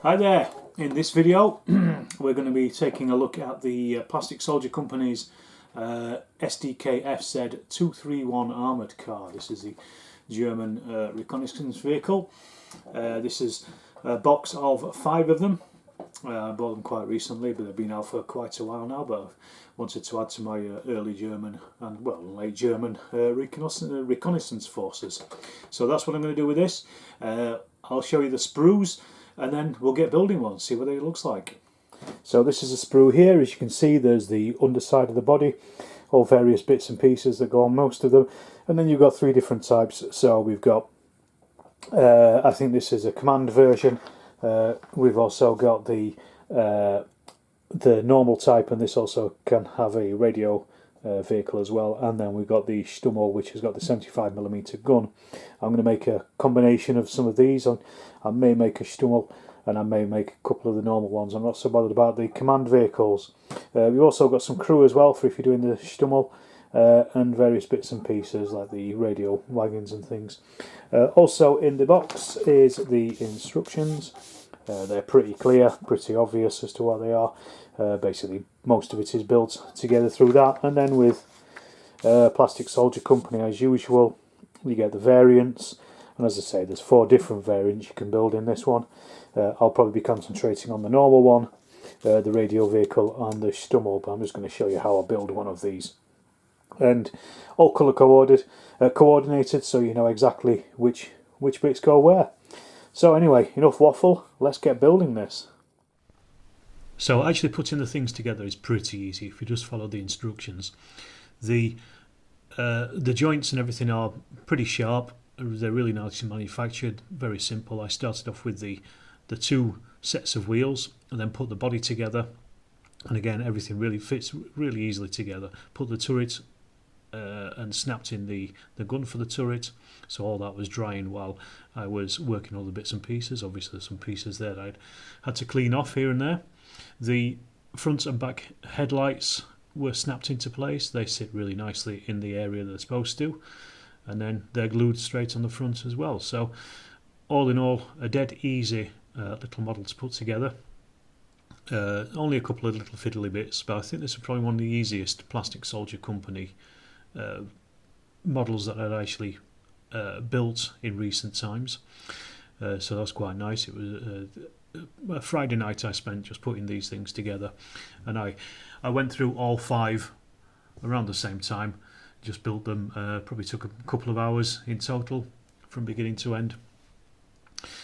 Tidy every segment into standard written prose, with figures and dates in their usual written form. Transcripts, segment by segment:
Hi there, in this video we're going to be taking a look at the Plastic Soldier Company's Sdkfz.231 Armoured car. This is the German reconnaissance vehicle. This is a box of 5 of them. I bought them quite recently, but they've been out for quite a while now, but I wanted to add to my early German and, well, late German reconnaissance forces. So that's what I'm going to do with this. I'll show you the sprues, and then we'll get building one, see what it looks like. So this is a sprue here. As you can see, there's the underside of the body, all various bits and pieces that go on most of them, and then you've got 3 different types. So we've got, I think this is a command version. We've also got the normal type, and this also can have a radio vehicle as well, and then we've got the Stummel, which has got the 75mm gun. I'm going to make a combination of some of these. I may make a Stummel and I may make a couple of the normal ones. I'm not so bothered about the command vehicles. We've also got some crew as well for if you're doing the Stummel, and various bits and pieces like the radio wagons and things. Also in the box is the instructions. They're pretty clear, pretty obvious as to what they are. Basically most of it is built together through that, and then with Plastic Soldier Company as usual you get the variants, and as I say, there's 4 different variants you can build in this one. I'll probably be concentrating on the normal one, the radio vehicle and the Stummel, but I'm just going to show you how I build one of these. And all colour coordinated, so you know exactly which bits go where. So anyway, enough waffle, let's get building this. So actually putting the things together is pretty easy if you just follow the instructions. The joints and everything are pretty sharp. They're really nicely manufactured, very simple. I started off with the 2 sets of wheels and then put the body together, and again everything really fits really easily together. Put the turret and snapped in the gun for the turret, so all that was drying while I was working all the bits and pieces. Obviously there's some pieces there that I'd had to clean off here and there. The front and back headlights were snapped into place. They sit really nicely in the area they're supposed to, and then they're glued straight on the front as well. So all in all, a dead easy little model to put together. Only a couple of little fiddly bits, but I think this is probably one of the easiest Plastic Soldier Company models that I'd actually built in recent times. So that's quite nice. It was a Friday night I spent just putting these things together, and I went through all 5 around the same time. Just built them. Probably took a couple of hours in total from beginning to end.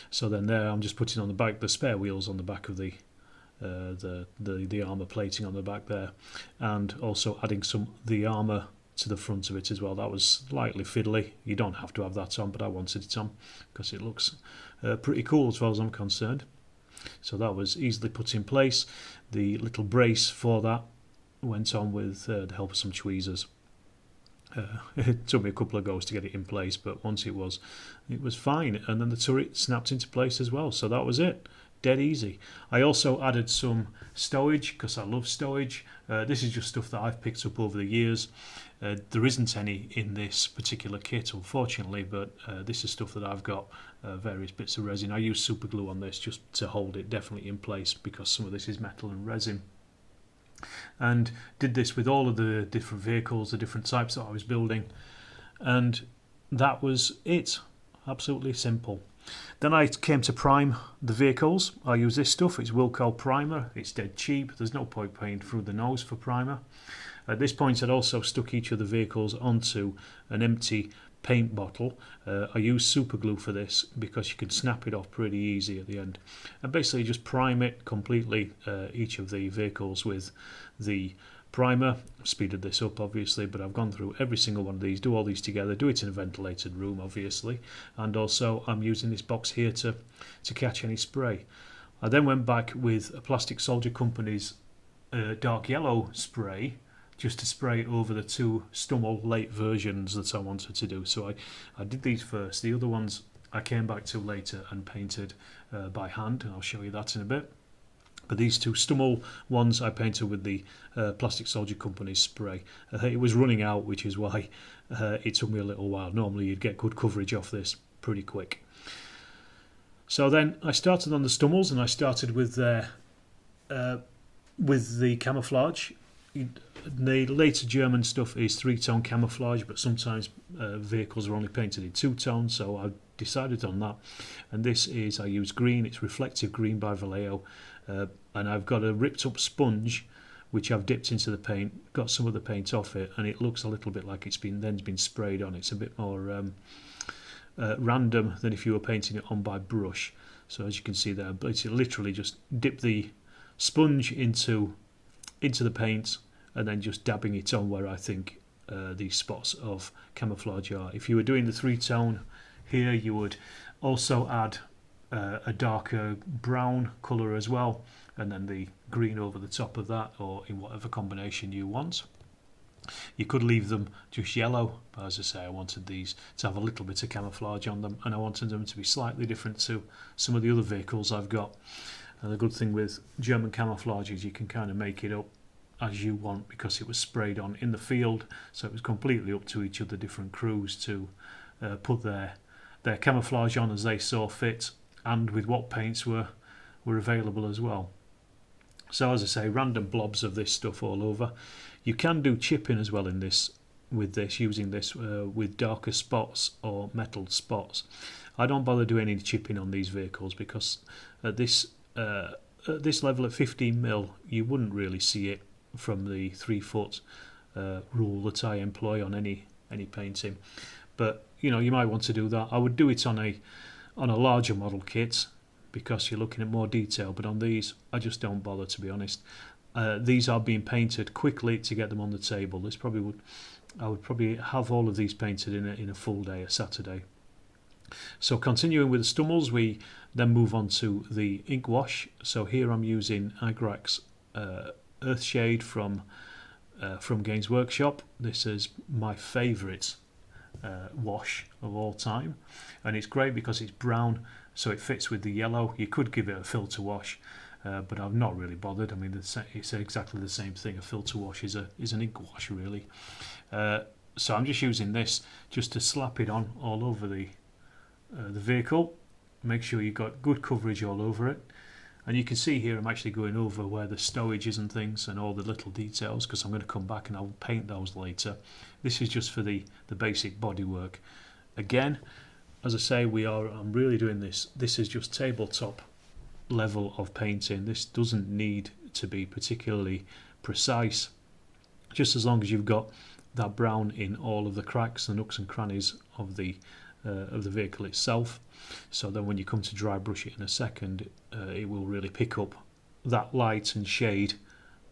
So then there I'm just putting on the back the spare wheels on the back of the armour plating on the back there, and also adding the armour to the front of it as well. That was slightly fiddly. You don't have to have that on, but I wanted it on because it looks pretty cool as far as I'm concerned. So that was easily put in place. The little brace for that went on with the help of some tweezers. It took me a couple of goes to get it in place, but once it was fine. And then the turret snapped into place as well, so that was it. Dead easy. I also added some stowage because I love stowage. This is just stuff that I've picked up over the years. There isn't any in this particular kit, unfortunately, but this is stuff that I've got, various bits of resin. I use super glue on this just to hold it definitely in place because some of this is metal and resin. And did this with all of the different vehicles, the different types that I was building, and that was it. Absolutely simple. Then I came to prime the vehicles. I use this stuff. It's Wilko primer. It's dead cheap. There's no point paying through the nose for primer. At this point I'd also stuck each of the vehicles onto an empty paint bottle. I use super glue for this because you can snap it off pretty easy at the end, and basically just prime it completely, each of the vehicles with the primer. I've speeded this up obviously, but I've gone through every single one of these, do all these together, do it in a ventilated room obviously, and also I'm using this box here to catch any spray. I then went back with a Plastic Soldier Company's dark yellow spray, just to spray over the 2 Stummel late versions that I wanted to do. So I did these first. The other ones I came back to later and painted by hand, and I'll show you that in a bit. But these 2 Stummel ones I painted with the Plastic Soldier Company spray. It was running out, which is why it took me a little while. Normally you'd get good coverage off this pretty quick. So then I started on the Stummels, and I started with the Camouflage. The later German stuff is 3-tone Camouflage, but sometimes vehicles are only painted in 2-tone, so I decided on that. And this is, I use green, it's reflective green by Vallejo, and I've got a ripped up sponge which I've dipped into the paint, got some of the paint off it, and it looks a little bit like it's been sprayed on. It's a bit more random than if you were painting it on by brush. So as you can see there, but it's literally just dip the sponge into the paint and then just dabbing it on where I think these spots of camouflage are. If you were doing the 3-tone here, you would also add a darker brown colour as well, and then the green over the top of that, or in whatever combination you want. You could leave them just yellow, but as I say, I wanted these to have a little bit of camouflage on them, and I wanted them to be slightly different to some of the other vehicles I've got. And the good thing with German camouflage is you can kind of make it up as you want, because it was sprayed on in the field, so it was completely up to each of the different crews to put their camouflage on as they saw fit, and with what paints were available as well. So as I say, random blobs of this stuff all over. You can do chipping as well in this, using this with darker spots or metal spots. I don't bother doing any chipping on these vehicles because at this level at 15mm you wouldn't really see it from the 3-foot rule that I employ on any painting. But you know, you might want to do that. I would do it on a larger model kit, because you're looking at more detail, but on these I just don't bother, to be honest. These are being painted quickly to get them on the table. I would probably have all of these painted in a full day, a Saturday. So continuing with the Stummels, we then move on to the ink wash. So here I'm using Agrax Earthshade from Gaines Workshop. This is my favourite wash of all time, and it's great because it's brown, so it fits with the yellow. You could give it a filter wash, but I've not really bothered. I mean, it's exactly the same thing. A filter wash is an ink wash, really. So I'm just using this just to slap it on all over the vehicle. Make sure you've got good coverage all over it. And you can see here I'm actually going over where the stowage is and things and all the little details, because I'm going to come back and I'll paint those later. This is just for the basic bodywork. Again, as I say, I'm really doing this. This is just tabletop level of painting. This doesn't need to be particularly precise, just as long as you've got that brown in all of the cracks, the nooks and crannies of the vehicle itself. So then when you come to dry brush it in a second, it will really pick up that light and shade,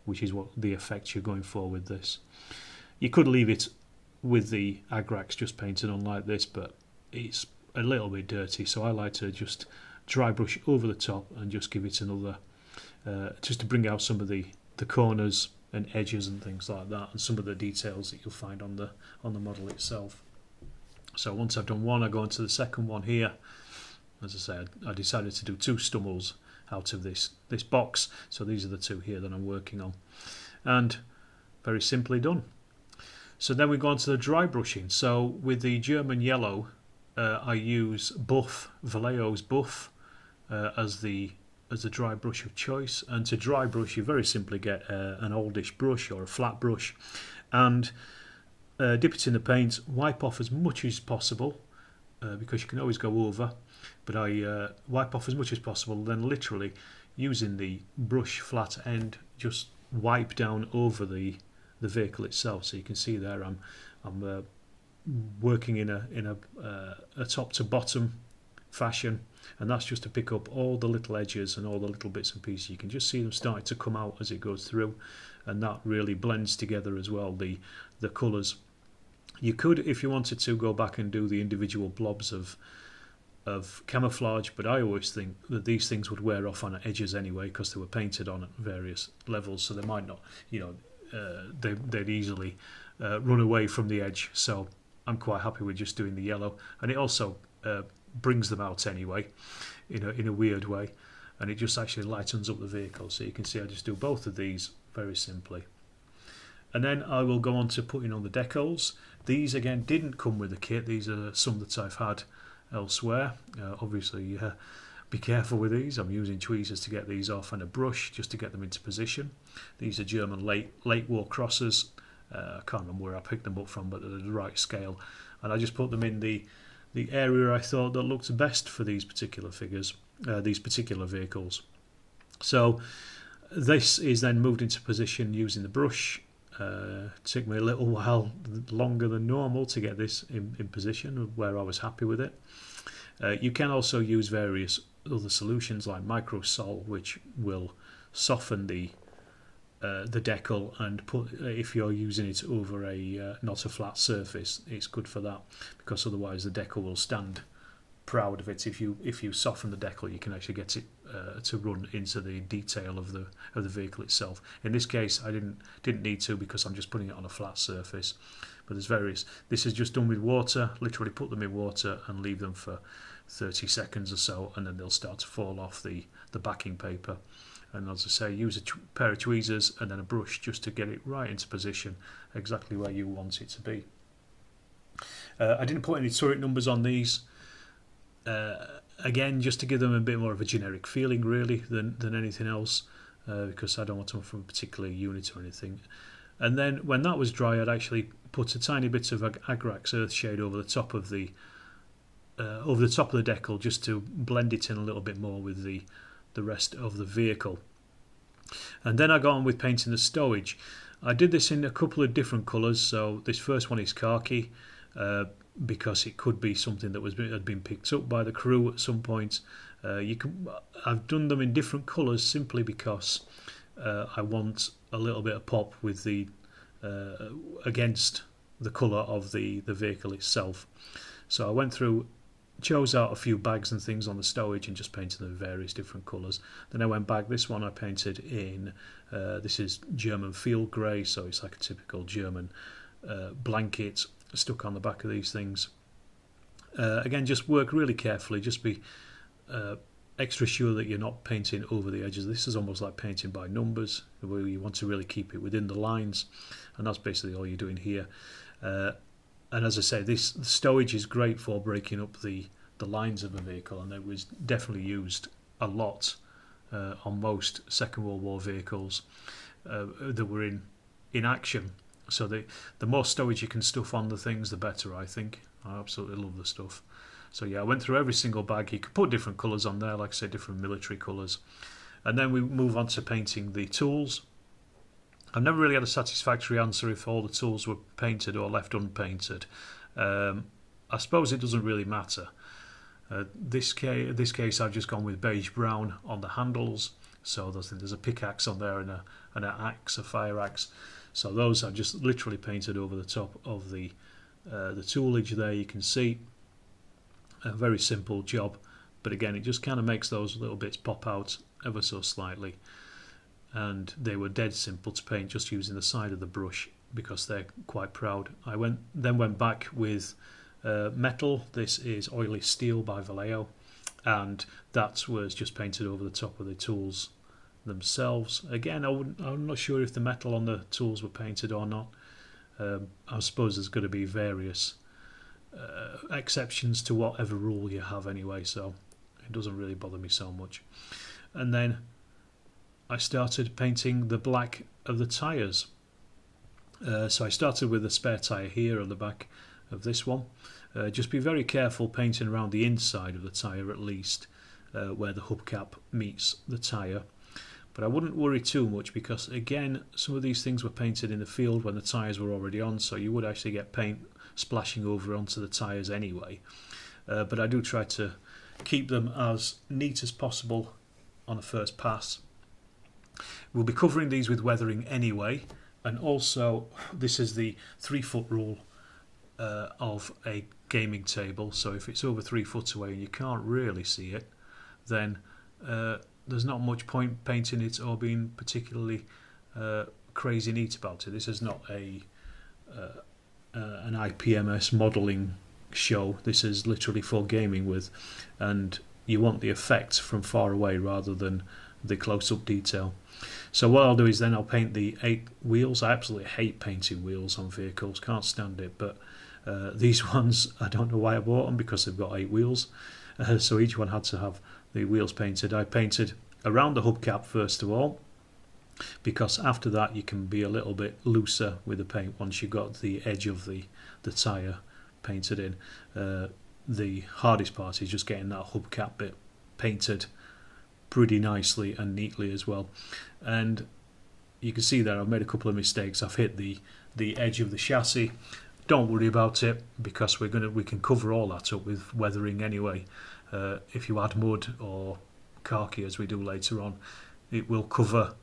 which is what the effect you're going for with this. You could leave it with the Agrax just painted on like this, but it's a little bit dirty, so I like to just dry brush over the top and just give it another, just to bring out some of the corners and edges and things like that, and some of the details that you'll find on the model itself. So once I've done one, I go into the second one here. As I said, I decided to do 2 Stummels out of this box, so these are the 2 here that I'm working on, and very simply done. So then we go on to the dry brushing. So with the German yellow, I use Vallejo's Buff as the dry brush of choice. And to dry brush, you very simply get an oldish brush or a flat brush, and dip it in the paint, wipe off as much as possible, because you can always go over, but I wipe off as much as possible, then literally using the brush flat end just wipe down over the vehicle itself. So you can see there I'm working in a top to bottom fashion, and that's just to pick up all the little edges and all the little bits and pieces. You can just see them starting to come out as it goes through, and that really blends together as well, the colours. You could, if you wanted to, go back and do the individual blobs of camouflage, but I always think that these things would wear off on edges anyway, because they were painted on at various levels, so they might not, they'd easily run away from the edge. So I'm quite happy with just doing the yellow, and it also brings them out anyway in a weird way, and it just actually lightens up the vehicle. So you can see I just do both of these very simply. And then I will go on to putting on the decals. These again didn't come with the kit. These are some that I've had elsewhere. Obviously, be careful with these. I'm using tweezers to get these off and a brush just to get them into position. These are German late war crosses. I can't remember where I picked them up from, but they're the right scale. And I just put them in the area I thought that looked best for these particular figures, these particular vehicles. So this is then moved into position using the brush. Took me a little while longer than normal to get this in position where I was happy with it. You can also use various other solutions like microsol, which will soften the decal and put, if you're using it over a not a flat surface, it's good for that, because otherwise the decal will stand proud of it. If you soften the decal, you can actually get it to run into the detail of the vehicle itself. In this case, I didn't need to, because I'm just putting it on a flat surface. But there's various. This is just done with water. Literally put them in water and leave them for 30 seconds or so, and then they'll start to fall off the backing paper. And as I say, use a pair of tweezers and then a brush just to get it right into position, exactly where you want it to be. I didn't put any turret numbers on these. Again, just to give them a bit more of a generic feeling, really, than anything else, because I don't want them from a particular unit or anything. And then when that was dry, I'd actually put a tiny bit of Agrax Earthshade over the top of the decal, just to blend it in a little bit more with the rest of the vehicle. And then I got on with painting the stowage. I did this in a couple of different colours. So this first one is khaki, because it could be something that had been picked up by the crew at some point. I've done them in different colours simply because I want a little bit of pop with the against the colour of the vehicle itself. So I went through, chose out a few bags and things on the stowage and just painted them in various different colours. Then I went back. This one I painted in, this is German field grey, so it's like a typical German blanket stuck on the back of these things. Again, just work really carefully, just be extra sure that you're not painting over the edges. This is almost like painting by numbers, where you want to really keep it within the lines, and that's basically all you're doing here. And as I say, this stowage is great for breaking up the lines of a vehicle, and it was definitely used a lot on most Second World War vehicles that were in action. So the more stowage you can stuff on the things, the better, I think. I absolutely love the stuff. So yeah, I went through every single bag. You could put different colours on there, like I said, different military colours. And then we move on to painting the tools. I've never really had a satisfactory answer if all the tools were painted or left unpainted. I suppose it doesn't really matter. This case I've just gone with beige brown on the handles. So there's a pickaxe on there and an axe, a fire axe. So those are just literally painted over the top of the toolage there. You can see a very simple job, but again, it just kind of makes those little bits pop out ever so slightly. And they were dead simple to paint, just using the side of the brush, because they're quite proud. I then went back with metal. This is Oily Steel by Vallejo, and that was just painted over the top of the tools themselves. Again, I'm not sure if the metal on the tools were painted or not. I suppose there's going to be various exceptions to whatever rule you have anyway, so it doesn't really bother me so much. And then I started painting the black of the tyres. So I started with a spare tyre here on the back of this one. Just be very careful painting around the inside of the tyre, at least where the hubcap meets the tyre. But I wouldn't worry too much, because again, some of these things were painted in the field when the tyres were already on, so you would actually get paint splashing over onto the tyres anyway. But I do try to keep them as neat as possible on a first pass. We'll be covering these with weathering anyway, and also this is the 3-foot rule of a gaming table. So if it's over 3 foot away and you can't really see it, then there's not much point painting it or being particularly crazy neat about it. This is not an IPMS modelling show. This is literally for gaming with, and you want the effect from far away rather than the close-up detail. So what I'll do is then I'll paint the 8 wheels. I absolutely hate painting wheels on vehicles, can't stand it, but these ones, I don't know why I bought them, because they've got 8 wheels, so each one had to have wheels painted, I painted around the hubcap first of all, because after that you can be a little bit looser with the paint once you've got the edge of the tyre painted in. The hardest part is just getting that hubcap bit painted pretty nicely and neatly as well. And you can see there I've made a couple of mistakes. I've hit the edge of the chassis. Don't worry about it, because we can cover all that up with weathering anyway. If you add mud or khaki as we do later on, it will cover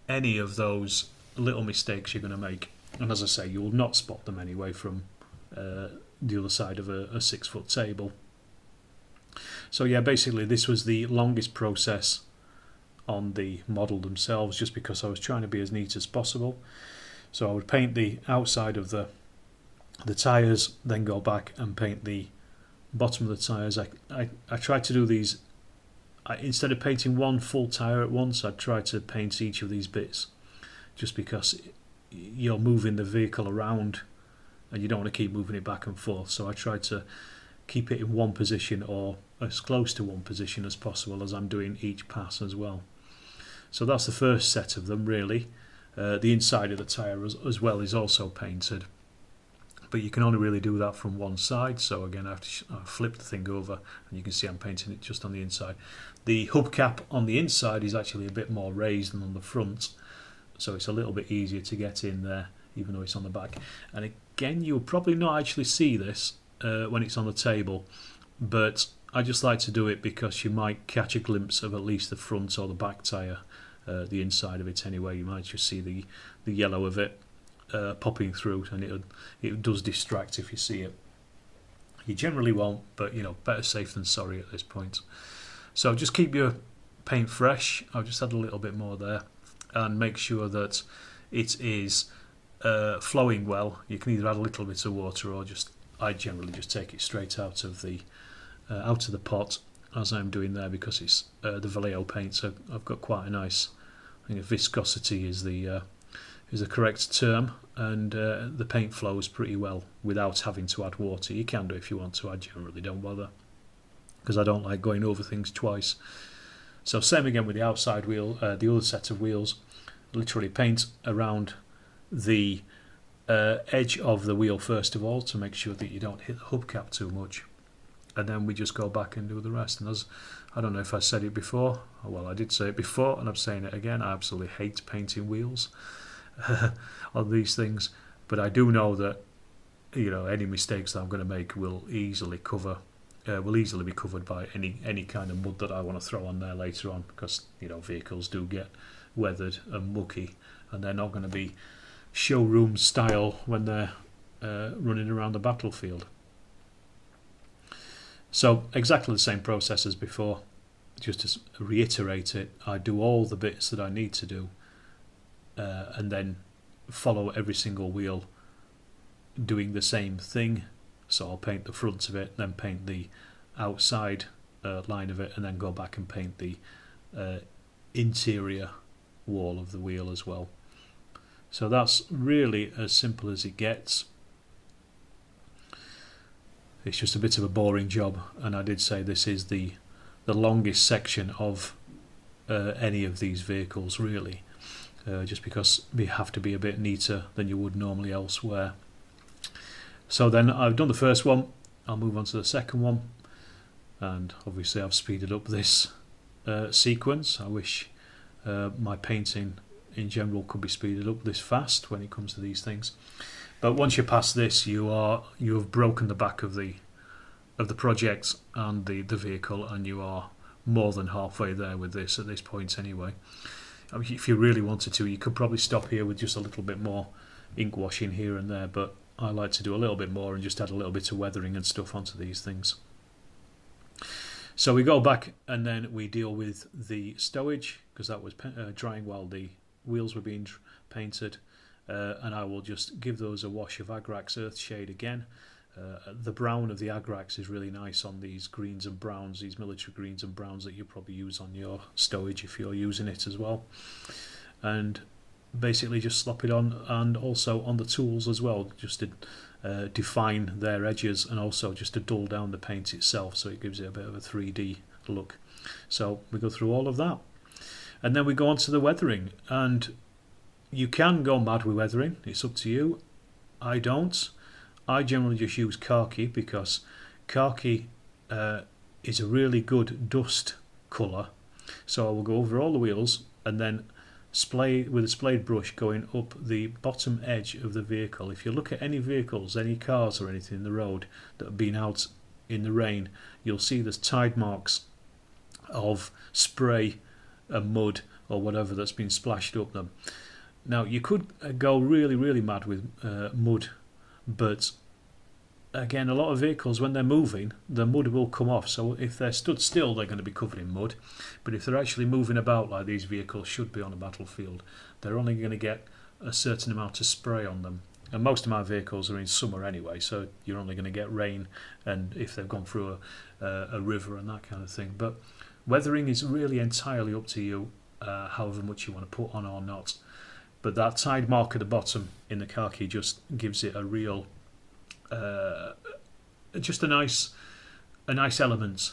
any of those little mistakes you're going to make. And as I say, you will not spot them anyway from the other side of a 6-foot table. So yeah, basically this was the longest process on the model themselves, just because I was trying to be as neat as possible. So I would paint the outside of the tyres, then go back and paint the bottom of the tyres. I tried to do these, instead of painting one full tyre at once, I'd try to paint each of these bits, just because you're moving the vehicle around and you don't want to keep moving it back and forth. So I tried to keep it in one position, or as close to one position as possible, as I'm doing each pass as well. So that's the first set of them really. The inside of the tyre as well is also painted, but you can only really do that from one side. So again, I have to flip the thing over, and you can see I'm painting it just on the inside. The hubcap on the inside is actually a bit more raised than on the front, so it's a little bit easier to get in there, even though it's on the back. And again, you'll probably not actually see this when it's on the table, but I just like to do it because you might catch a glimpse of at least the front or the back tyre, the inside of it anyway. You might just see the yellow of it popping through, and it does distract if you see it. You generally won't, but you know, better safe than sorry at this point. So just keep your paint fresh. I'll just add a little bit more there, and make sure that it is flowing well. You can either add a little bit of water, or I generally just take it straight out of the pot, as I'm doing there, because it's the Vallejo paint, so I've got quite a nice, I think viscosity is the correct term, and the paint flows pretty well without having to add water. You can do if you want to. I generally don't bother, because I don't like going over things twice. So same again with the outside wheel, the other set of wheels. Literally paint around the edge of the wheel first of all, to make sure that you don't hit the hubcap too much, and then we just go back and do the rest. And as I don't know if I said it before, well, I did say it before and I'm saying it again, I absolutely hate painting wheels on these things, but I do know that, you know, any mistakes that I'm going to make will easily be covered by any kind of mud that I want to throw on there later on, because, you know, vehicles do get weathered and mucky, and they're not going to be showroom style when they're running around the battlefield. So exactly the same process as before. Just to reiterate it, I do all the bits that I need to do, and then follow every single wheel doing the same thing. So I'll paint the front of it, then paint the outside line of it, and then go back and paint the interior wall of the wheel as well. So that's really as simple as it gets. It's just a bit of a boring job, and I did say this is the longest section of any of these vehicles really, just because we have to be a bit neater than you would normally elsewhere. So then I've done the first one, I'll move on to the second one, and obviously I've speeded up this sequence. I wish my painting in general could be speeded up this fast when it comes to these things. But once you're past this, you have broken the back of the project and the vehicle, and you are more than halfway there with this at this point anyway. I mean, if you really wanted to, you could probably stop here with just a little bit more ink washing here and there, but I like to do a little bit more and just add a little bit of weathering and stuff onto these things. So we go back and then we deal with the stowage, because that was drying while the wheels were being painted. And I will just give those a wash of Agrax Earthshade again. The brown of the Agrax is really nice on these greens and browns, these military greens and browns that you probably use on your stowage if you're using it as well. And basically just slop it on, and also on the tools as well, just to define their edges, and also just to dull down the paint itself, so it gives it a bit of a 3D look. So we go through all of that, and then we go on to the weathering, and you can go mad with weathering, it's up to you. I don't. I generally just use khaki because khaki is a really good dust colour. So I will go over all the wheels and then splay with a splayed brush going up the bottom edge of the vehicle. If you look at any vehicles, any cars or anything in the road that have been out in the rain, you'll see there's tide marks of spray and mud or whatever that's been splashed up them. Now you could go really mad with mud, but again, a lot of vehicles, when they're moving, the mud will come off. So if they're stood still, they're going to be covered in mud. But if they're actually moving about like these vehicles should be on a battlefield, they're only going to get a certain amount of spray on them. And most of my vehicles are in summer anyway, so you're only going to get rain, and if they've gone through a river and that kind of thing. But weathering is really entirely up to you, however much you want to put on or not. But that tide mark at the bottom in the khaki just gives it a real just a nice element.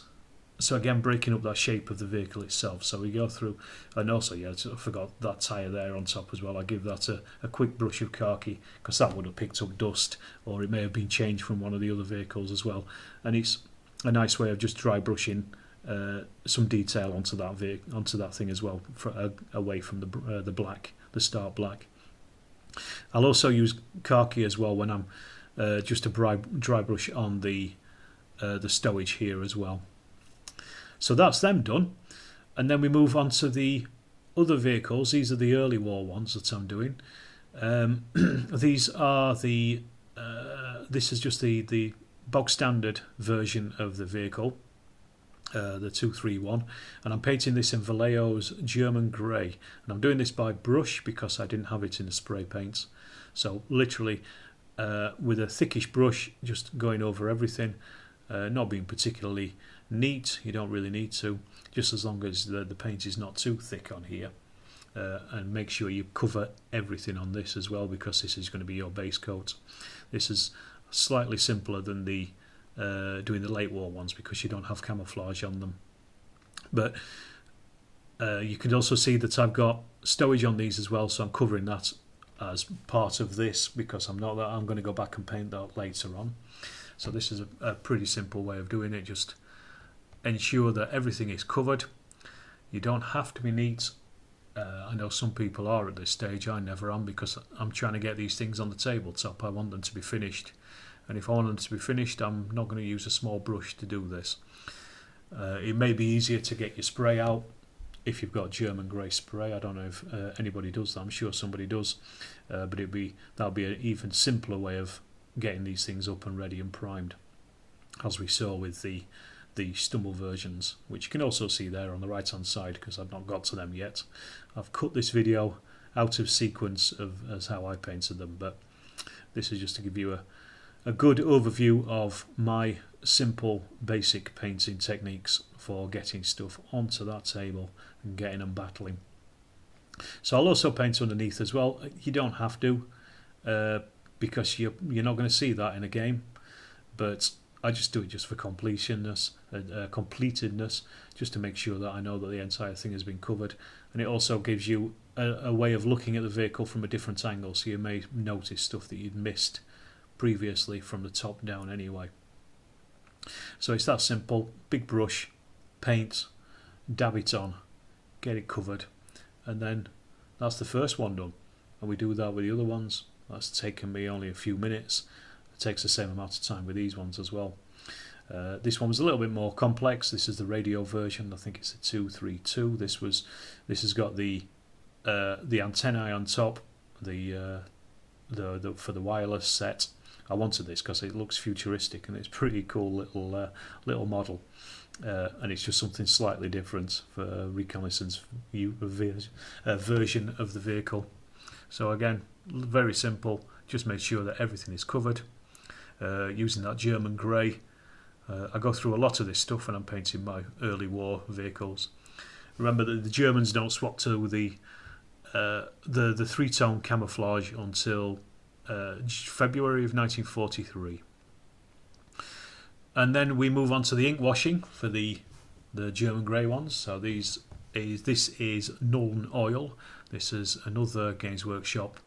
So again, breaking up that shape of the vehicle itself. So we go through, and also I forgot that tyre there on top as well. I give that a quick brush of khaki because that would have picked up dust, or it may have been changed from one of the other vehicles as well. And it's a nice way of just dry brushing some detail onto that thing as well, away from the black, the start black. I'll also use khaki as well when I'm just a dry brush on the stowage here as well. So that's them done, and then we move on to the other vehicles. These are the early war ones that I'm doing. These are the this is just the bog standard version of the vehicle, the 231, and I'm painting this in Vallejo's German grey, and I'm doing this by brush because I didn't have it in the spray paints. So literally with a thickish brush, just going over everything, not being particularly neat. You don't really need to, just as long as the paint is not too thick on here, and make sure you cover everything on this as well, because this is going to be your base coat. This is slightly simpler than the doing the late war ones because you don't have camouflage on them. But you can also see that I've got stowage on these as well, so I'm covering that as part of this because I'm going to go back and paint that later on. So this is a pretty simple way of doing it. Just ensure that everything is covered. You don't have to be neat. I know some people are at this stage. I never am, because I'm trying to get these things on the tabletop. I want them to be finished, and if I want them to be finished, I'm not going to use a small brush to do this. It may be easier to get your spray out if you've got German grey spray. I don't know if anybody does that. I'm sure somebody does, but that'll be an even simpler way of getting these things up and ready and primed, as we saw with the Stummel versions, which you can also see there on the right hand side because I've not got to them yet. I've cut this video out of sequence as how I painted them, but this is just to give you a good overview of my simple basic painting techniques for getting stuff onto that table and getting them battling. So I'll also paint underneath as well. You don't have to, because you're not going to see that in a game, but I just do it just for completedness, just to make sure that I know that the entire thing has been covered. And it also gives you a way of looking at the vehicle from a different angle, so you may notice stuff that you'd missed previously from the top down anyway. So it's that simple. Big brush, paint, dab it on, get it covered, and then that's the first one done. And we do that with the other ones. That's taken me only a few minutes. It takes the same amount of time with these ones as well. This one was a little bit more complex. This is the radio version. I think it's a 232. This has got the antennae on top, the for the wireless set. I wanted this because it looks futuristic and it's a pretty cool little model, and it's just something slightly different for reconnaissance version of the vehicle. So again, very simple. Just make sure that everything is covered using that German grey. I go through a lot of this stuff when I'm painting my early war vehicles. Remember that the Germans don't swap to the three-tone camouflage until February of 1943. And then we move on to the ink washing for the the German grey ones. So this is Nuln Oil. This is another Games Workshop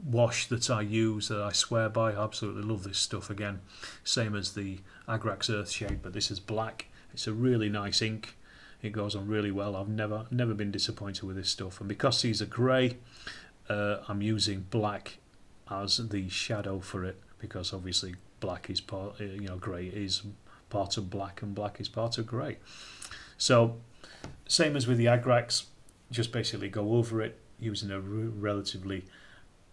wash that I use, that I swear by. I absolutely love this stuff. Again, same as the Agrax Earthshade, but this is black. It's a really nice ink. It goes on really well. I've never been disappointed with this stuff. And because these are grey, I'm using black as the shadow for it, because obviously black is part, grey is part of black, and black is part of grey. So same as with the Agrax, just basically go over it using a relatively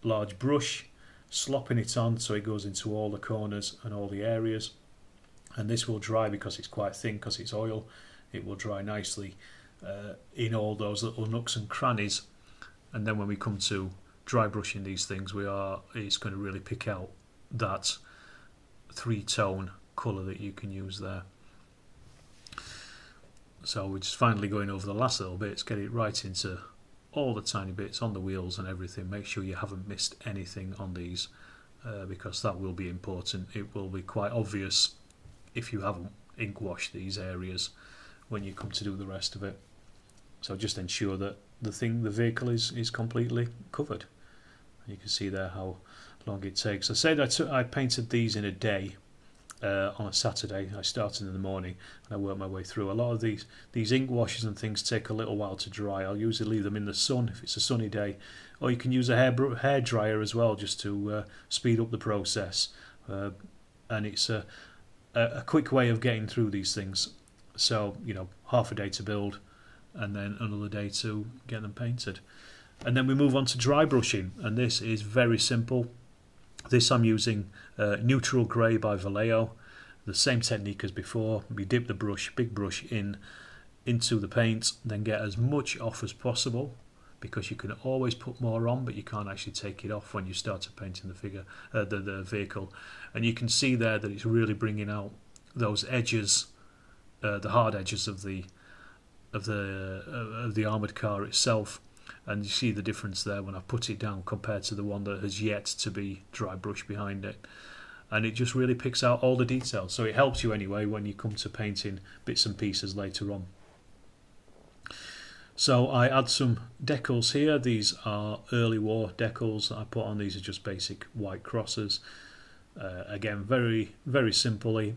large brush, slopping it on so it goes into all the corners and all the areas. And this will dry, because it's quite thin, because it's oil. It will dry nicely in all those little nooks and crannies. And then when we come to dry brushing these things, it's going to really pick out that 3-tone colour that you can use there. So we're just finally going over the last little bits, get it right into all the tiny bits on the wheels and everything. Make sure you haven't missed anything on these, because that will be important. It will be quite obvious if you haven't ink washed these areas when you come to do the rest of it. So just ensure that the vehicle is completely covered. You can see there how long it takes. I said I painted these in a day. On a Saturday. I started in the morning and I worked my way through. A lot of these ink washes and things take a little while to dry. I'll usually leave them in the sun if it's a sunny day, or you can use a hair dryer as well, just to speed up the process. And it's a quick way of getting through these things. So half a day to build, and then another day to get them painted. And then we move on to dry brushing, and this is very simple. This I'm using Neutral Grey by Vallejo, the same technique as before. We dip the brush, big brush, into the paint, then get as much off as possible, because you can always put more on, but you can't actually take it off when you start painting the vehicle. And you can see there that it's really bringing out those edges, the hard edges of the armoured car itself. And you see the difference there when I put it down compared to the one that has yet to be dry brushed behind it. And it just really picks out all the details. So it helps you anyway when you come to painting bits and pieces later on. So I add some decals here. These are early war decals that I put on. These are just basic white crosses. Again, very, very simply.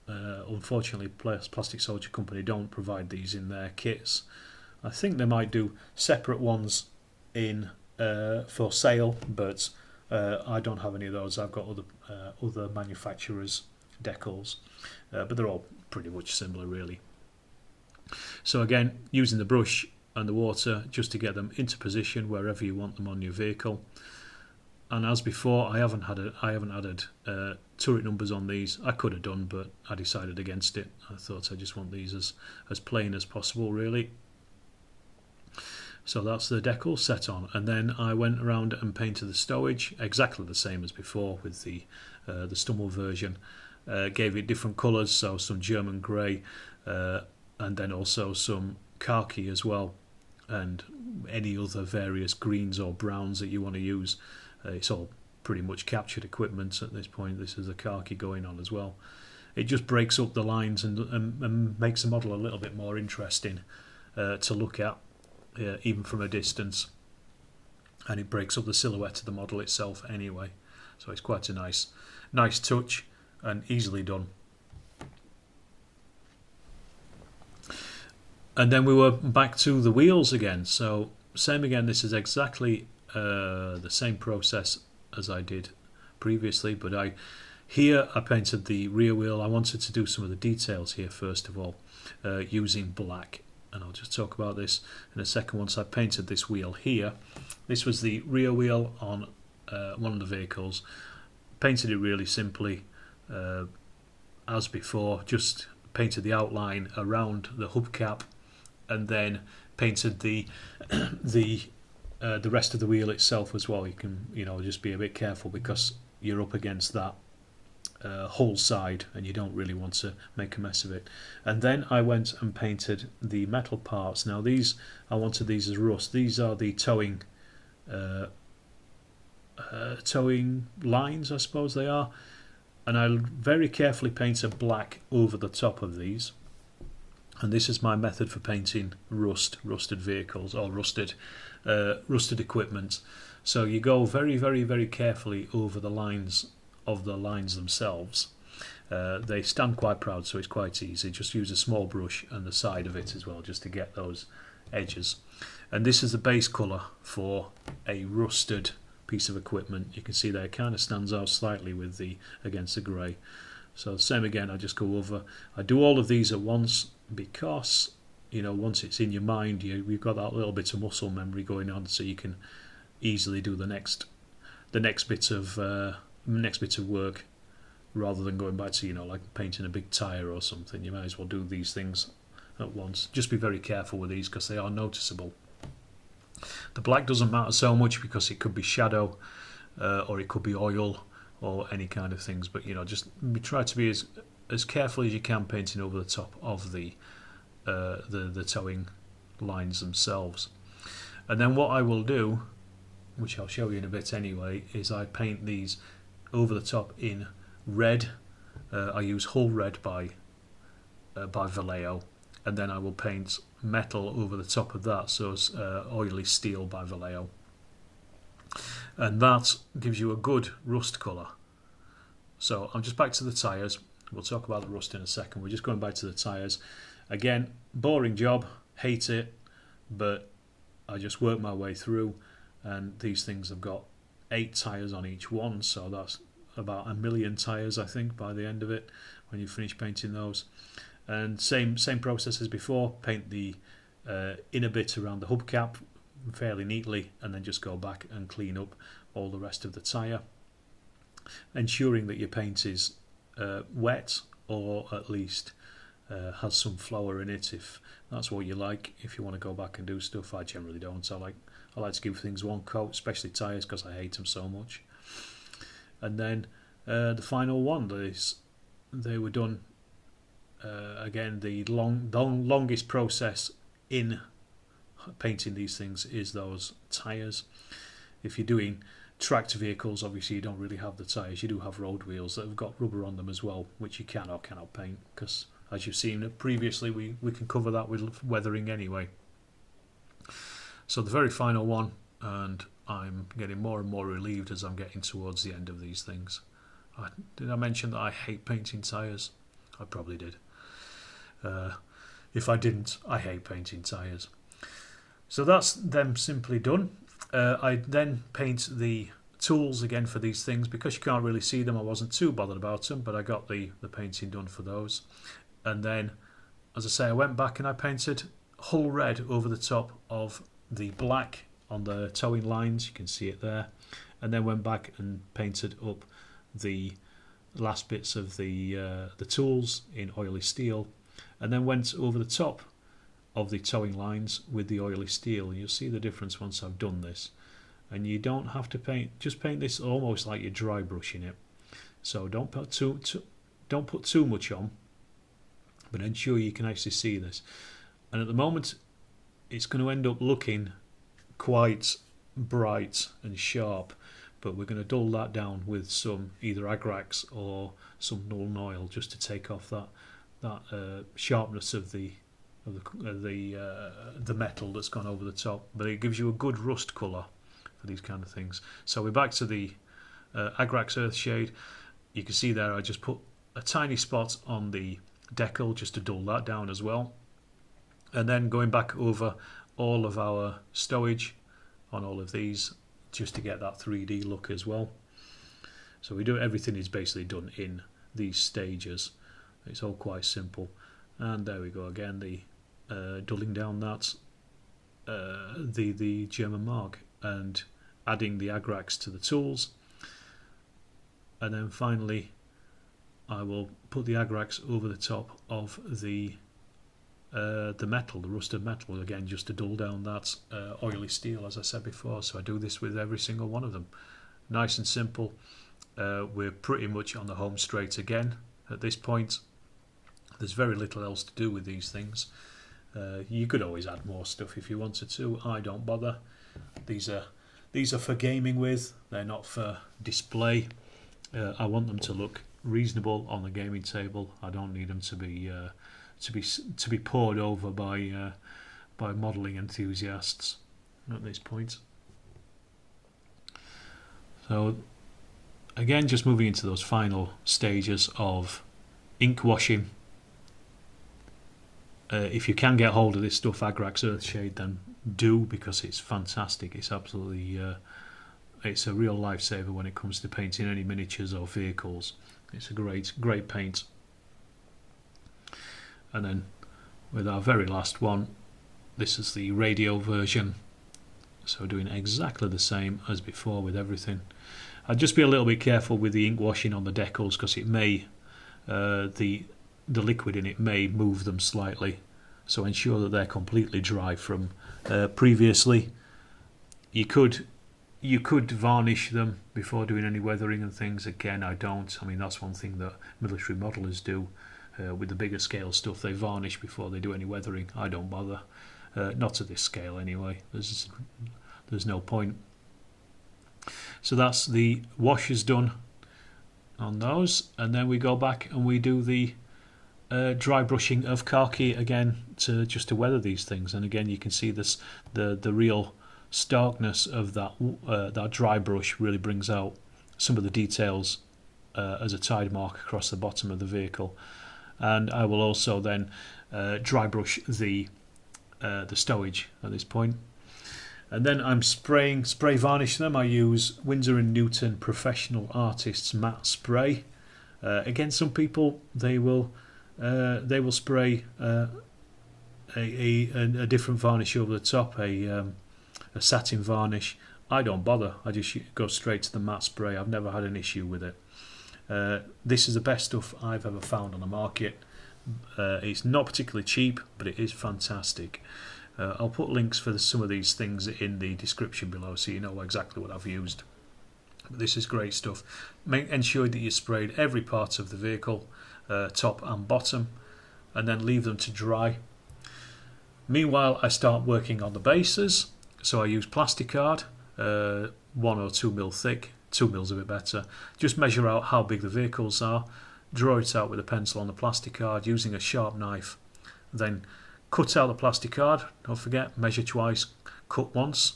Unfortunately, Plastic Soldier Company don't provide these in their kits. I think they might do separate ones for sale, but I don't have any of those. I've got other manufacturers' decals, but they're all pretty much similar, really. So again, using the brush and the water just to get them into position wherever you want them on your vehicle. And as before, I haven't added turret numbers on these. I could have done, but I decided against it. I thought I just want these as plain as possible, really. So that's the decal set on, and then I went around and painted the stowage exactly the same as before with the Stummel version. Gave it different colours, so some German grey, and then also some khaki as well, and any other various greens or browns that you want to use. It's all pretty much captured equipment at this point. This is a khaki going on as well. It just breaks up the lines and makes the model a little bit more interesting to look at. Even from a distance, and it breaks up the silhouette of the model itself anyway, so it's quite a nice touch and easily done. And then we were back to the wheels again. So same again, this is exactly the same process as I did previously, but here I painted the rear wheel. I wanted to do some of the details here first of all, using black. And I'll just talk about this in a second once I've painted this wheel here. This was the rear wheel on one of the vehicles. Painted it really simply as before, just painted the outline around the hubcap, and then painted the rest of the wheel itself as well. You can just be a bit careful because you're up against that whole side and you don't really want to make a mess of it. And then I went and painted the metal parts. Now I wanted these as rust. These are the towing lines, I suppose they are. and I very carefully paint a black over the top of these. And this is my method for painting rusted vehicles or rusted equipment. So you go very, very, very carefully over the lines of the lines themselves. They stand quite proud, so it's quite easy. Just use a small brush and the side of it as well, just to get those edges. And this is the base colour for a rusted piece of equipment. You can see there it kind of stands out slightly with the against the grey. So same again, I just go over. I do all of these at once because, you know, once it's in your mind, you've got that little bit of muscle memory going on, so you can easily do the next bit of work, rather than going back to, you know, like painting a big tyre or something. You might as well do these things at once. Just be very careful with these because they are noticeable. The black doesn't matter so much because it could be shadow or it could be oil or any kind of things, but you know, just try to be as careful as you can painting over the top of the towing lines themselves. And then what I will do, which I'll show you in a bit anyway, is I paint these over the top in red. I use Hull Red by Vallejo, and then I will paint metal over the top of that, so it's Oily Steel by Vallejo, and that gives you a good rust colour. So I'm just back to the tyres. We'll talk about the rust in a second. We're just going back to the tyres again. Boring job, hate it, but I just work my way through, and these things have got 8 tyres on each one, so that's about 1 million tyres, I think, by the end of it when you finish painting those. And same process as before, paint the inner bit around the hubcap fairly neatly, and then just go back and clean up all the rest of the tyre, ensuring that your paint is wet, or at least has some flour in it, if that's what you like. If you want to go back and do stuff, I generally don't. I like to give things one coat, especially tyres, because I hate them so much. And then the final one is they were done again. The longest process in painting these things is those tyres. If you're doing tracked vehicles, obviously you don't really have the tyres. You do have road wheels that have got rubber on them as well, which you can or cannot paint, because as you've seen previously, we can cover that with weathering anyway. So the very final one, and I'm getting more and more relieved as I'm getting towards the end of these things. Did I mention that I hate painting tyres? I probably did. If I didn't, I hate painting tyres. So that's them simply done. I then paint the tools again for these things. Because you can't really see them, I wasn't too bothered about them, but I got the painting done for those. And then, as I say, I went back and I painted Hull Red over the top of the black on the towing lines. You can see it there. And then went back and painted up the last bits of the tools in Oily Steel, and then went over the top of the towing lines with the Oily Steel. You'll see the difference once I've done this, and you don't have to paint, just paint this almost like you're dry brushing it. So don't put too much on, but ensure you can actually see this. And at the moment it's going to end up looking quite bright and sharp, but we're going to dull that down with some either Agrax or some Nuln Oil, just to take off that sharpness of the metal that's gone over the top. But it gives you a good rust colour for these kind of things. So we're back to the Agrax Earthshade. You can see there I just put a tiny spot on the decal just to dull that down as well, and then going back over all of our stowage on all of these just to get that 3D look as well. So everything is basically done in these stages. It's all quite simple. And there we go again, the dulling down that the German mark and adding the Agrax to the tools. And then finally I will put the Agrax over the top of the metal, the rusted metal, again just to dull down that Oily Steel, as I said before. So I do this with every single one of them. Nice and simple. We're pretty much on the home straight again at this point. There's very little else to do with these things. You could always add more stuff if you wanted to. I don't bother. These are for gaming with. They're not for display. I want them to look reasonable on the gaming table. I don't need them to be poured over by modelling enthusiasts at this point. So again, just moving into those final stages of ink washing. If you can get hold of this stuff, Agrax Earthshade, then do, because it's fantastic. It's absolutely it's a real lifesaver when it comes to painting any miniatures or vehicles. It's a great paint. And then with our very last one, this is the radio version, so doing exactly the same as before with everything. I'd just be a little bit careful with the ink washing on the decals, because it may the liquid in it may move them slightly, so ensure that they're completely dry from previously. You could varnish them before doing any weathering and things. Again, I don't. I mean, that's one thing that military modelers do with the bigger scale stuff. They varnish before they do any weathering. I don't bother, not to this scale anyway. There's no point. So that's the washes done on those, and then we go back and we do the dry brushing of khaki again to weather these things. And again, you can see this the real starkness of that dry brush really brings out some of the details as a tide mark across the bottom of the vehicle. And I will also then dry brush the stowage at this point. And then I'm spray varnish them. I use Winsor & Newton Professional Artists Matte Spray. Again, some people they will spray a different varnish over the top, a satin varnish. I don't bother. I just go straight to the matte spray. I've never had an issue with it. This is the best stuff I've ever found on the market. It's not particularly cheap, but it is fantastic. I'll put links for some of these things in the description below, so you know exactly what I've used. But this is great stuff. Ensure that you sprayed every part of the vehicle, top and bottom, and then leave them to dry. Meanwhile, I start working on the bases. So I use plasticard, 1 or 2 mil thick. 2 mil's a bit better. Just measure out how big the vehicles are, draw it out with a pencil on the plasticard using a sharp knife, then cut out the plasticard. Don't forget, measure twice, cut once.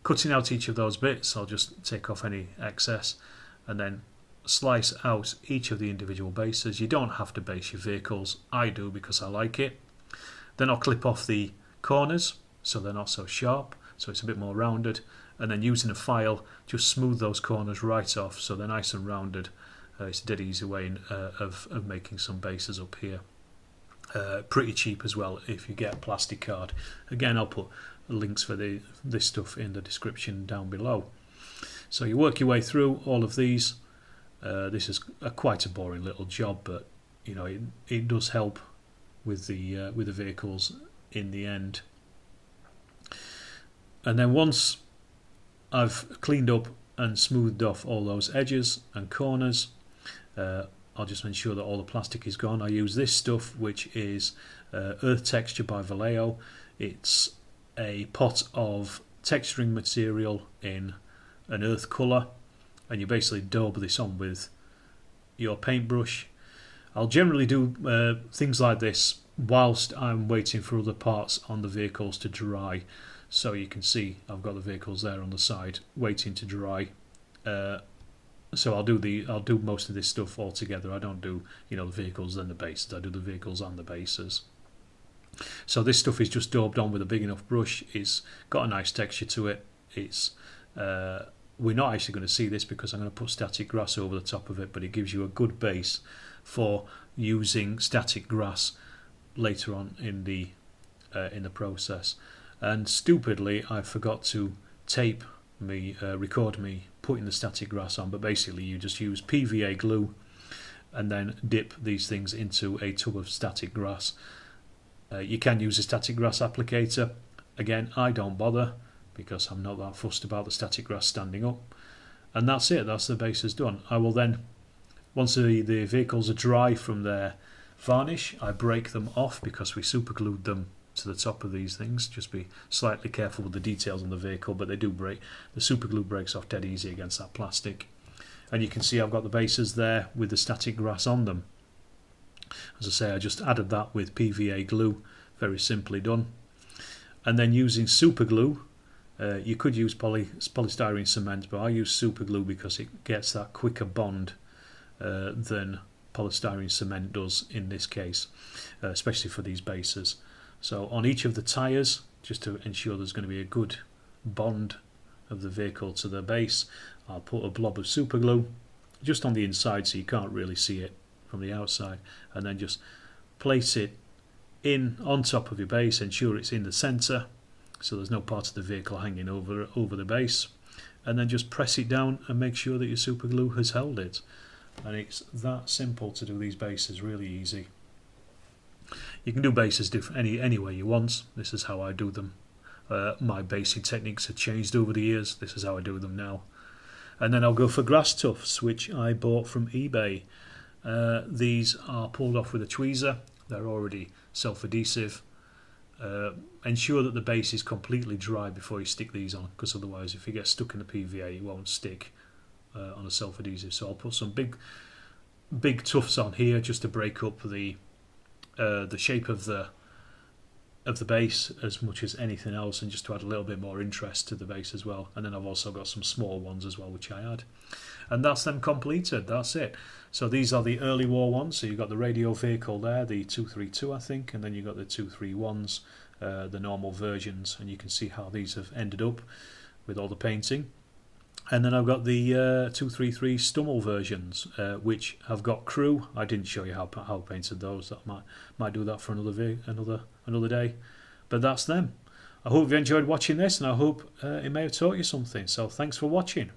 Cutting out each of those bits, I'll just take off any excess and then slice out each of the individual bases. You don't have to base your vehicles. I do because I like it. Then I'll clip off the corners so they're not so sharp, so it's a bit more rounded, and then using a file just smooth those corners right off so they're nice and rounded. It's a dead easy way of making some bases up here. Pretty cheap as well if you get plasticard. Again, I'll put links for this stuff in the description down below. So you work your way through all of these. This is quite a boring little job, but you know it does help with the vehicles in the end. And then once I've cleaned up and smoothed off all those edges and corners, I'll just ensure that all the plastic is gone. I use this stuff, which is Earth Texture by Vallejo. It's a pot of texturing material in an earth colour, and you basically daub this on with your paintbrush. I'll generally do things like this whilst I'm waiting for other parts on the vehicles to dry. So you can see I've got the vehicles there on the side waiting to dry. So I'll do most of this stuff all together. I don't do the vehicles then the bases. I do the vehicles and the bases. So this stuff is just daubed on with a big enough brush. It's got a nice texture to it. It's we're not actually going to see this because I'm going to put static grass over the top of it, but it gives you a good base for using static grass later on in the process. And stupidly, I forgot to record me putting the static grass on, but basically you just use PVA glue and then dip these things into a tub of static grass. You can use a static grass applicator. Again, I don't bother because I'm not that fussed about the static grass standing up. And that's it, that's the bases done. I will then, once the vehicles are dry from their varnish, I break them off because we super glued them to the top of these things. Just be slightly careful with the details on the vehicle, but they do break. The super glue breaks off dead easy against that plastic. And you can see I've got the bases there with the static grass on them. As I say, I just added that with PVA glue, very simply done. And then using super glue, you could use polystyrene cement, but I use super glue because it gets that quicker bond than polystyrene cement does in this case, especially for these bases. So on each of the tyres, just to ensure there's going to be a good bond of the vehicle to the base, I'll put a blob of super glue just on the inside so you can't really see it from the outside, and then just place it in on top of your base, ensure it's in the centre so there's no part of the vehicle hanging over the base, and then just press it down and make sure that your super glue has held it. And it's that simple to do these bases, really easy. You can do bases any way you want. This is how I do them. My basing techniques have changed over the years. This is how I do them now. And then I'll go for grass tufts, which I bought from eBay. These are pulled off with a tweezer. They're already self-adhesive. Ensure that the base is completely dry before you stick these on, because otherwise if you get stuck in the PVA it won't stick on a self-adhesive. So I'll put some big tufts on here just to break up the shape of the base as much as anything else, and just to add a little bit more interest to the base as well. And then I've also got some small ones as well which I add, and that's them completed. That's it. So these are the early war ones. So you've got the radio vehicle there, the 232 I think, and then you've got the 231s, the normal versions, and you can see how these have ended up with all the painting. And then I've got the 233 Stummel versions, which have got crew. I didn't show you how I painted those. That might do that for another day. But that's them. I hope you enjoyed watching this, and I hope it may have taught you something. So thanks for watching.